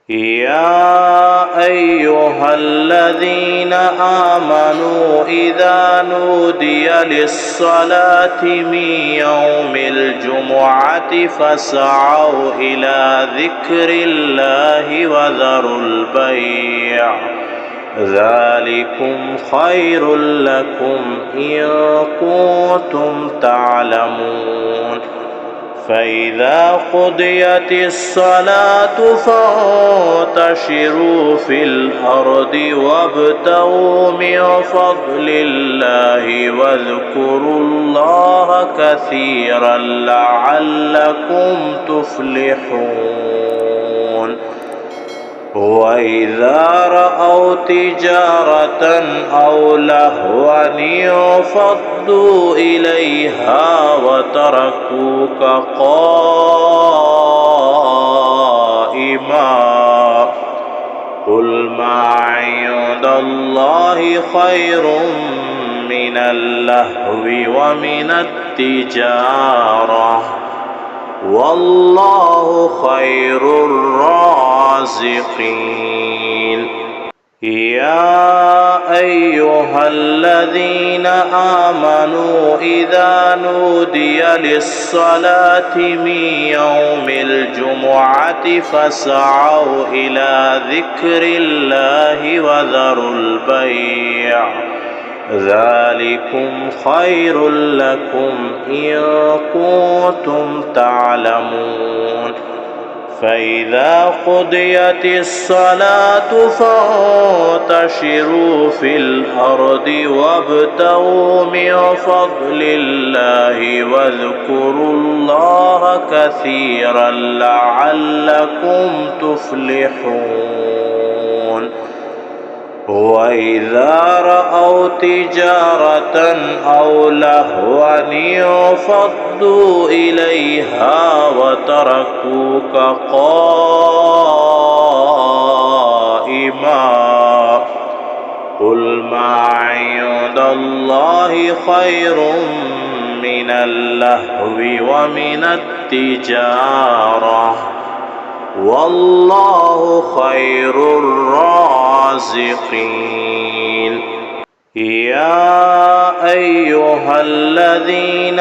يا أيها الذين آمنوا إذا نودي للصلاة من يوم الجمعة فاسعوا إلى ذكر الله وذروا البيع ذلكم خير لكم إن كنتم تعلمون. فإذا قضيت الصلاة فانتشروا في الأرض وابتغوا من فضل الله واذكروا الله كثيرا لعلكم تفلحون. وإذا رأوا تجارة أو لهوا انفضوا إليها وتركوك قائما قل ما عند الله خير من اللهو ومن التجارة والله خير الرازقين. يا أيها الذين آمنوا إذا نودي للصلاة من يوم الجمعة فاسعوا إلى ذكر الله وذروا البيع ذلكم خير لكم إن كنتم تعلمون. فإذا قضيت الصلاة فانتشروا في الأرض وابتغوا من فضل الله واذكروا الله كثيرا لعلكم تفلحون. وإذا رأوا تجارة أو لهوا انفضوا إليها وتركوك قائما قل ما عند الله خير من اللهو ومن التجارة والله خير الرازقين. يا أيها الذين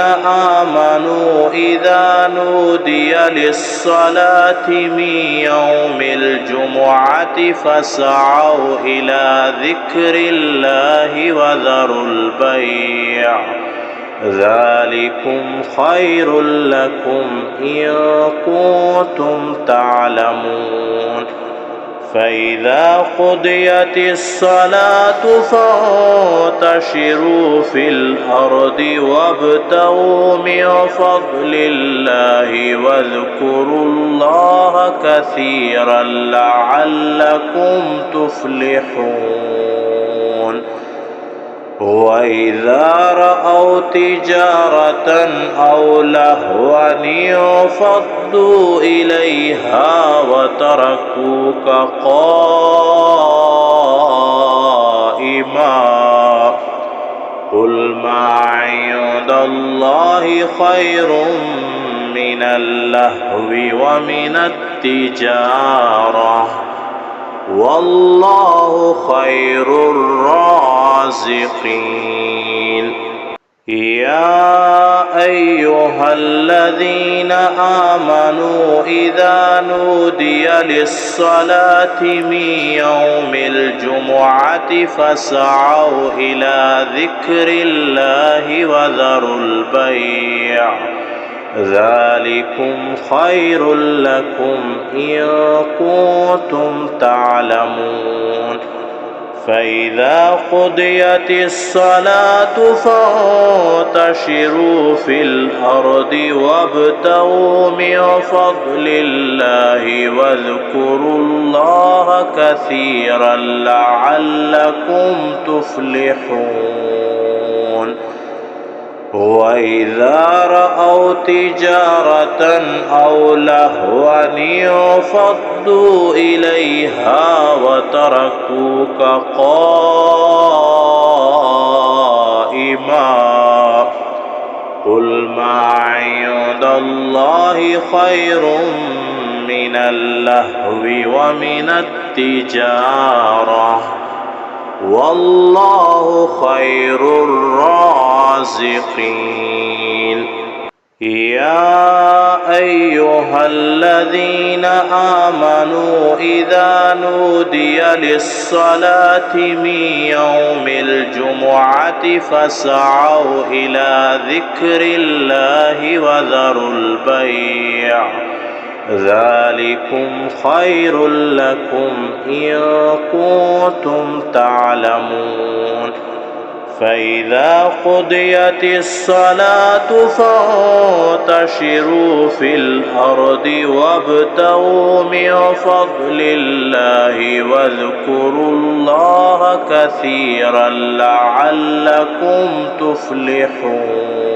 آمنوا إذا نودي للصلاة من يوم الجمعة فاسعوا إلى ذكر الله وذروا البيع ذلكم خير لكم إن كنتم تعلمون. فإذا قضيت الصلاة فانتشروا في الأرض وابتغوا من فضل الله واذكروا الله كثيرا لعلكم تفلحون. وإذا رأوا تجارة أو لهوا انفضوا إليها وتركوك قائما قل ما عند الله خير من اللهو ومن التجارة والله خير الرازقين. يا أيها الذين آمنوا إذا نودي للصلاة من يوم الجمعة فاسعوا إلى ذكر الله وذروا البيع ذلكم خير لكم إن كنتم تعلمون. فإذا قضيت الصلاة فانتشروا في الأرض وابتغوا من فضل الله واذكروا الله كثيرا لعلكم تفلحون. وإذا رأوا تجارة أو لهوا انفضوا إليها وتركوك قائما قل ما عند الله خير من اللهو ومن التجارة والله خير الرازقين يا أيها الذين آمنوا إذا نودي للصلاة من يوم الجمعة فاسعوا إلى ذكر الله وذروا البيع ذلكم خير لكم إن كنتم تعلمون فإذا قضيت الصلاة فانتشروا في الأرض وابتغوا من فضل الله واذكروا الله كثيرا لعلكم تفلحون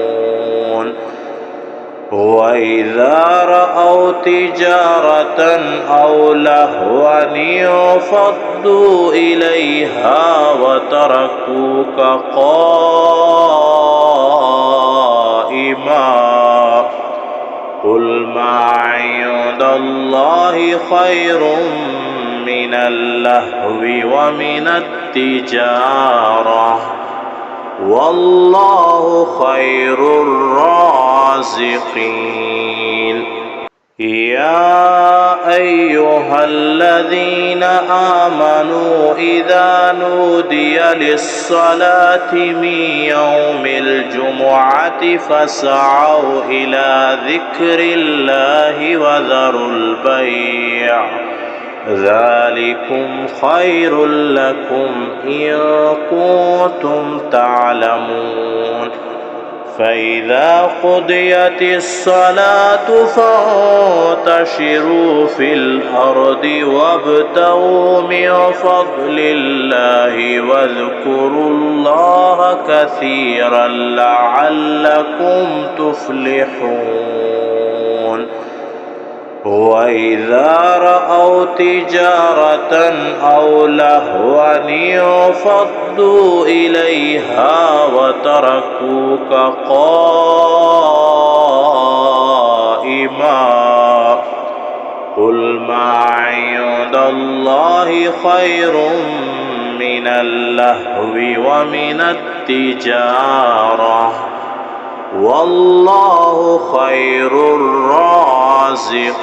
وإذا رأوا تجارة أو لهوا انفضوا إليها وتركوك قائما قل ما عند الله خير من اللهو ومن التجارة والله خير الرازقين يا أيها الذين آمنوا إذا نودي للصلاة من يوم الجمعة فاسعوا إلى ذكر الله وذروا البيع ذلكم خير لكم إن كنتم تعلمون فإذا قضيت الصلاة فانتشروا في الأرض وابتغوا من فضل الله واذكروا الله كثيرا لعلكم تفلحون وإذا رأوا تجارة أو لهوا انفضوا إليها وتركوك قائما قل ما عند الله خير من اللهو ومن التجارة والله خير الرازقين